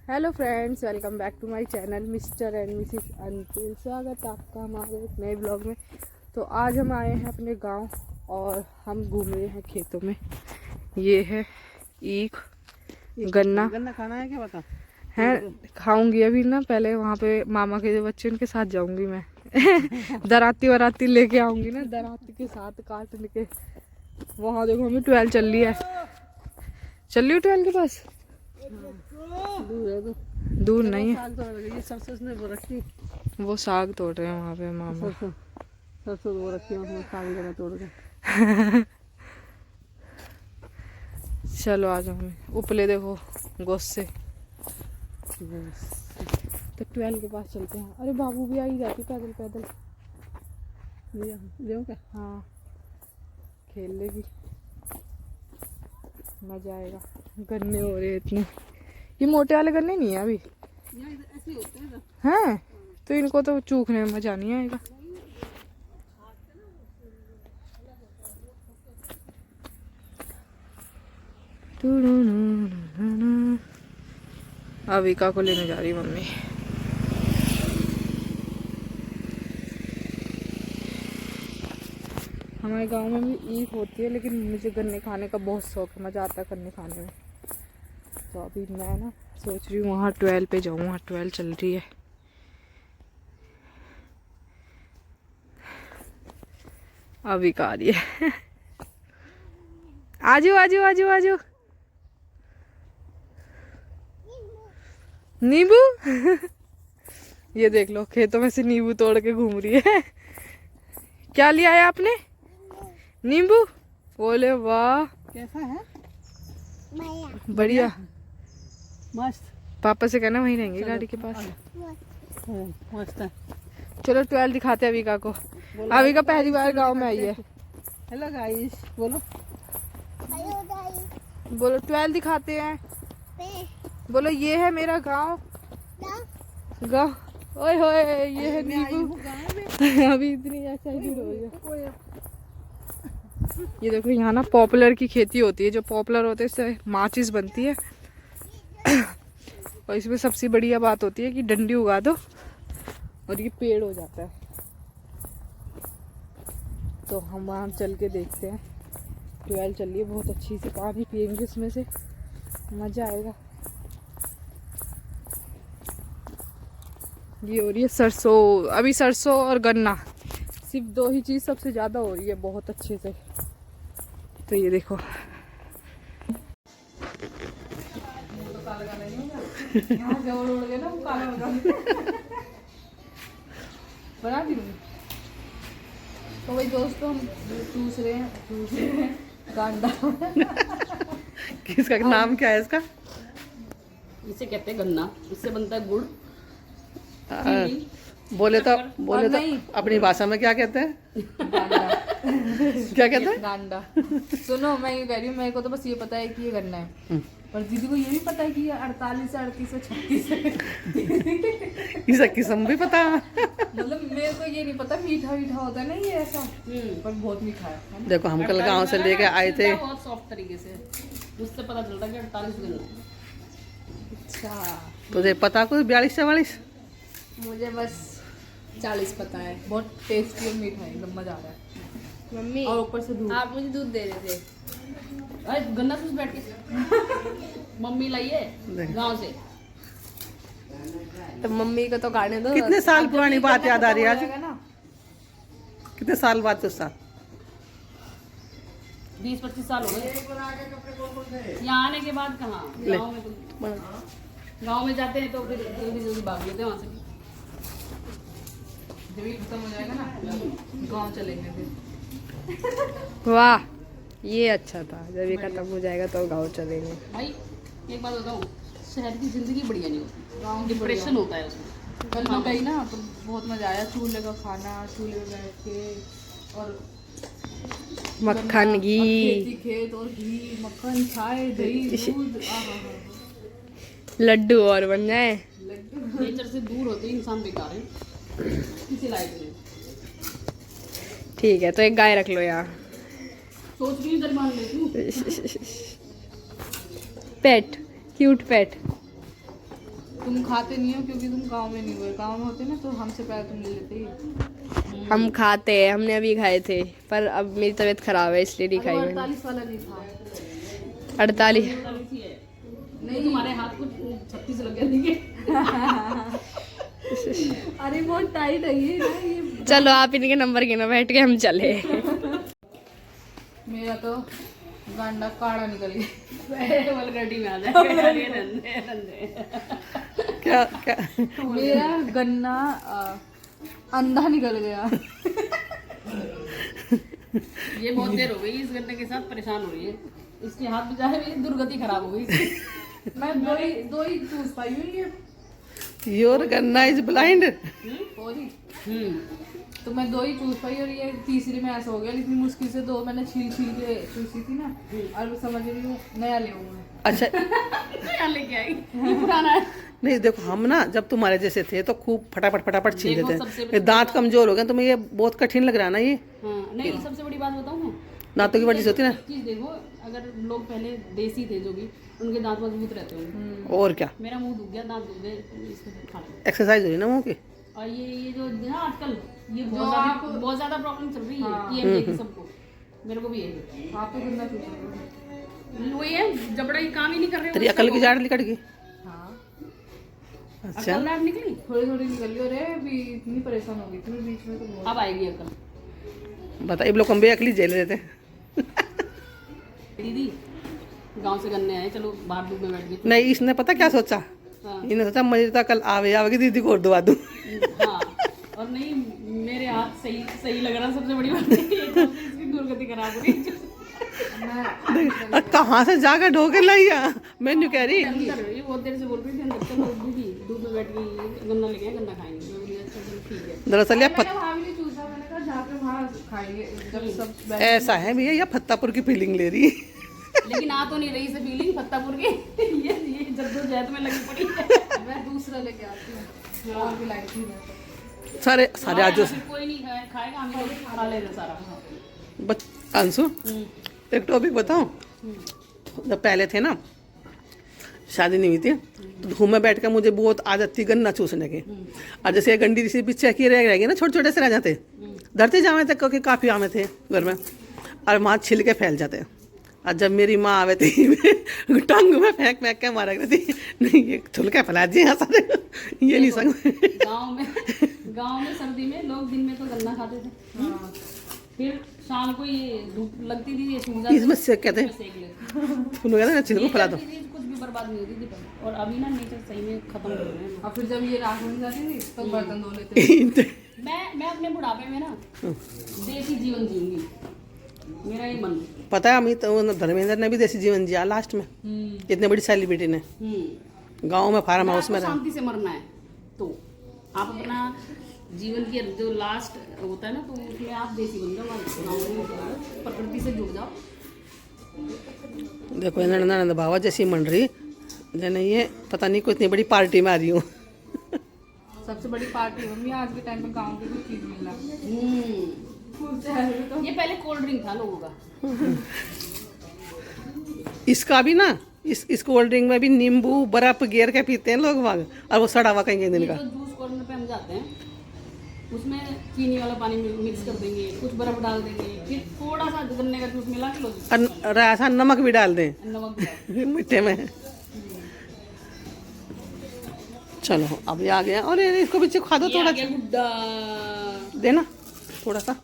Hello friends, welcome back to my channel mister and missus Ankil. स्वागत है आपका हमारे एक नए ब्लॉग में। तो आज हम आए हैं अपने गांव और हम घूम रहे हैं खेतों में। ये है ईख, गन्ना खाना है क्या बता है। खाऊंगी अभी ना, पहले वहाँ पे मामा के जो बच्चे उनके साथ जाऊंगी मैं। दराती वराती लेके आऊंगी ना, दराती के साथ काटने के। वहाँ देखो हमें 12 चल रही है। चल रही हो 12 के पास? दूर है तो दूर नहीं है। साग तोड़ रही है, सरसों ने वो रखी। वो साग तोड़ रहे हैं वहाँ पे मामा। सरसों वो रखी है, उसमें साग जरा तोड़ के। चलो आ जाओ। हमें उपले देखो गोश्त से। तो 12 के पास चलते हैं। अरे बाबू भी आ ही जाती पैदल पैदल। ले क्या? हाँ, खेल लेगी, मजा आएगा। गन्ने हो रहे इतने। ये मोटे वाले गन्ने नहीं है अभी। ऐसे होते हैं हैं तो इनको तो चूखने में मजा नहीं आएगा। अविका को लेने जा रही मम्मी। हमारे गांव में भी ईख होती है, लेकिन मुझे गन्ने खाने का बहुत शौक है, मज़ा आता है गन्ने खाने में। तो अभी मैं ना सोच रही हूँ वहाँ 12 पे जाऊँ। वहाँ 12 चल रही है। अभी का आ रही है। आजू आजू आजू आजू। नींबू। ये देख लो, खेतों में से नींबू तोड़ के घूम रही है। क्या लिया है आपने? नींबू। बोले वाह, कैसा है? बढ़िया, मस्त। पापा से कहना वहीं रहेंगे गाड़ी के पास। मस्त है। चलो 12 दिखाते हैं अविका को। अविका पहली बार गांव में आई है। हेलो गाइस, बोलो बोलो 12 दिखाते हैं। बोलो ये है मेरा गांव। गांव। ओए होए, ये है नींबू। अभी इतनी एक्साइटेड हो रही है। ये देखो, यहाँ ना पॉपुलर की खेती होती है। जो पॉपुलर होते हैं इससे माचिस बनती है। और इसमें सबसे बढ़िया बात होती है कि डंडी उगा दो और ये पेड़ हो जाता है। तो हम वहाँ चल के देखते हैं। 12 चल रही है, बहुत अच्छी से पानी पियेंगे उसमें से, मज़ा आएगा। ये हो रही है सरसों। अभी सरसों और गन्ना, सिर्फ दो ही चीज़ सबसे ज़्यादा हो रही है बहुत अच्छे से। तो ये देखो। बना दी तो वही दोस्तों, हम चूस रहे हैं गांडा। किसका नाम क्या है इसका? इसे कहते हैं गन्ना। इससे बनता है गुड़। बोले तो अपनी भाषा में क्या कहते हैं? क्या कहते हैं? गांडा। सुनो, मैं ये कह रही हूँ, मेरे को तो बस ये पता है कि ये गन्ना है, पर दीदी को ये भी पता है कि ये 48 है, 38 है, 36 है। इसका किस्म भी पता है। मतलब मेरे को ये नहीं पता, मीठा मीठा होता है ना ये ऐसा, पर बहुत मीठा है। देखो, हम कल गांव से लेके आए थे। बहुत सॉफ्ट तरीके से, उससे पता चलता है कि 48 गन्ना। अच्छा, तुझे पता कुछ 42-44? मुझे बस 40 पता है। बहुत टेस्टी और मीठा है, एकदम मजा आ रहा है। मम्मी, और ऊपर से दूध। आप मुझे दूध दे रहे थे। अरे गन्ना से बैठ के मम्मी लाई है गाँव से। तो मम्मी को तो गाने दो। कितने साल पुरानी बात याद आ रही है आज? ना कितने साल बाद तुझसा? 20-25 साल हो गए यहाँ आने के बाद। कहाँ गाँव में? तो गाँव में जाते हैं तो फिर जल्दी जल्दी भाग लेते हैं वहाँ से। जब ये खत्म हो जाएगा ना, गाँव चलेंगे फिर। वाह, ये अच्छा था। जब ये खत्म हो जाएगा तो गाँव चलेंगे। भाई एक बात बताऊँ, शहर की जिंदगी बढ़िया नहीं होती, गाँव की डिप्रेशन होता है उसमें। कल मैं गई ना तो बहुत मजा आया। चूल्हे का खाना, चूल्हे पे बैठ के, और मक्खन, घी, खेती खेत, और घी, मक्खन, चाय, दही, दूध। लड्डू और बन जाए। नेचर से दूर होते ही इंसान बेकार है किसी लाइफ में। ठीक है, तो एक गाय रख लो यहाँ। सोच रही हूँ इधर मान लेती हूँ। पेट, क्यूट पेट। तुम खाते नहीं हो क्योंकि तुम गांव में नहीं हुए। गांव में होते ना तो हमसे पहले तुम ले लेते ही। हम खाते हैं, हमने अभी खाए थे पर अब मेरी तबीयत खराब है इसलिए नहीं खाई मैंने। 48 वाला नहीं था। 48 नहीं तुम्हारे हाथ को 36 लग गए। अरे बहुत टाइट है ये ना ये। चलो आप इनके नंबर गिनो, बैठ के हम चले। मेरा तो गांडा काड़ा निकल गया। वल्गरिटी में आ जाएगा ये धंधे। क्या क्या मेरा गन्ना अंधा निकल गया। ये बहुत देर हो गई इस गन्ने के साथ परेशान हो रही है। इसके हाथ में जाए दुर्गति खराब हो गई इसकी। मैं दो ही चूज पाई हूँ ये। योर गन्ना इज ब्लाइंड। तो मैं दो ही चूज पाई और ये तीसरी में ऐसा हो गया। इतनी मुश्किल से दो मैंने छील के चूसी थी ना, और समझ रही हूँ नया ले आऊंगा। अच्छा क्या लेके आई? ये पुराना है। नहीं देखो, हम ना जब तुम्हारे जैसे थे तो खूब फटाफट छीन देखो, लेते सबसे हैं। दांत कमजोर हो गए, तुम्हें ये बहुत कठिन लग रहा है ना ये। हाँ, नहीं सबसे बड़ी बात बताऊँ मैं, दांतों की वजह से होती है ना। चीज देखो, अगर लोग पहले देसी थे जो भी, उनके दांत मजबूत रहते होंगे। और क्या, मेरा मुंह दुख गया, दांत दुख गए, इसको खा लो। एक्सरसाइज हो रही है ना मुंह की। और ये जो ना आजकल ये जो बहुत ज्यादा प्रॉब्लम चल रही है पीएमजे की सबको, मेरे को भी है। आप तो गन्ना चूस रहे हो। वही है, जबड़ा ये काम ही नहीं कर रहे। तेरी अकल की जाड़ निकट गई। हाँ अच्छा, अकल लाट निकली, थोड़ी निकल गई। अरे अभी इतनी परेशान हो गई थी मैं बीच में तो बहुत। अब आएगी अकल। बता, ये लोग हम बेअकली झेल रहे थे। दीदी गांव से गन्ने आए, चलो बाहर धूप में बैठ गए। नहीं, इसने पता क्या सोचा, हाँ। इन्हें सोचा मुझे तो कल आवेगी दीदी को और दवा दूं। हाँ, और नहीं मेरे हाथ सही लग रहा, सबसे बड़ी बात है। इसकी दुर्गति खराब हो रही। कहाँ से जाकर ढोके लाइया, मैं नहीं कह रही। अंदर ये बहुत देर से बोल रही थी अंदर, चलो दीदी धूप में बैठ गई, गन्ना लेके गन्ना खाएंगे। मैं बोली अच्छा चलो ठीक है। दरअसल मैंने वहाँ भी नहीं चूसा। मैंने कहा जाके वहाँ खाएंगे जब सब बैठ। ऐसा है भैया, या फत्तापुर की फीलिंग ले रही है। लेकिन आ तो नहीं रही से फीलिंग फत्तापुर की। ये जद्दोजहद में लगी पड़ी है। मैं दूसरा लेके आती हूँ और भी लाइट थी। सारे आज कोई नहीं खाएगा, हम लोग खा ले रहे सारा। अंशु, एक टॉपिक बताऊं। जब पहले थे ना, शादी नहीं हुई थी, तो धूप में बैठ कर मुझे बहुत आदत थी गन्ना चूसने की। और जैसे गंडी सी पीछे की रह गई ना, छोटे छोटे से रह जाते, धरते जावे तक क्योंकि काफ़ी आमे थे घर में, और वहाँ छिल के फैल जाते। और जब मेरी माँ आवे थी, टंग में फेंक के मारा करती थी, नहीं ये छुल के फैला दिए सारे, ये नहीं सकते। गाँव में सर्दी में लोग दिन में तो गन्ना खाते थे, फिर शाम को ये धूप लगती थी, ये सूख जाते, इसमें सेक कहते हैं, सेक लेते। कहते हैं छिलको फैला दो। कुछ भी बर्बाद नहीं होती थी पहले, और अभी ना नेचर सही में खत्म हो रहे हैं। और फिर जब ये राख बन जाती थी तो बर्तन धो लेते। मैं अपने बुढ़ापे में ना देसी जीवन जीऊंगी, मेरा ये मन। पता है, अमित धर्मेंद्र ने भी देसी जीवन जिया लास्ट में, इतने बड़ी सेलिब्रिटी ने। गांव में फार्म हाउस में शांति से मरना है तो आप अपना जीवन की जो लास्ट होता है ना, तो उसमें आप देसी बन जाओ, प्रकृति से जुड़ जाओ। देखो नंद बाबा जैसी मंडरी जने, ये पता नहीं कोई इतनी बड़ी पार्टी में आ रही हूँ। सबसे बड़ी पार्टी मम्मी आज के टाइम में गांव की कोई चीज मिलना। ये पहले कोल्ड ड्रिंक था लोगों का। इसका भी ना, इस कोल्ड ड्रिंक में भी नींबू बर्फ गेर के पीते हैं लोग वहाँ, और वो सड़ा हुआ कहीं दिन का। जो जूस कॉर्नर पे हम जाते हैं, उसमें चीनी वाला पानी मिक्स कर देंगे, कुछ बर्फ डाल देंगे, फिर थोड़ा सा गन्ने का जूस मिला के लो, और ऐसा नमक भी डाल दें नमक भी डाल। मीठे में। चलो अब ये आ गया, और इसको भी खा दो थोड़ा, गुड्डा देना थोड़ा सा।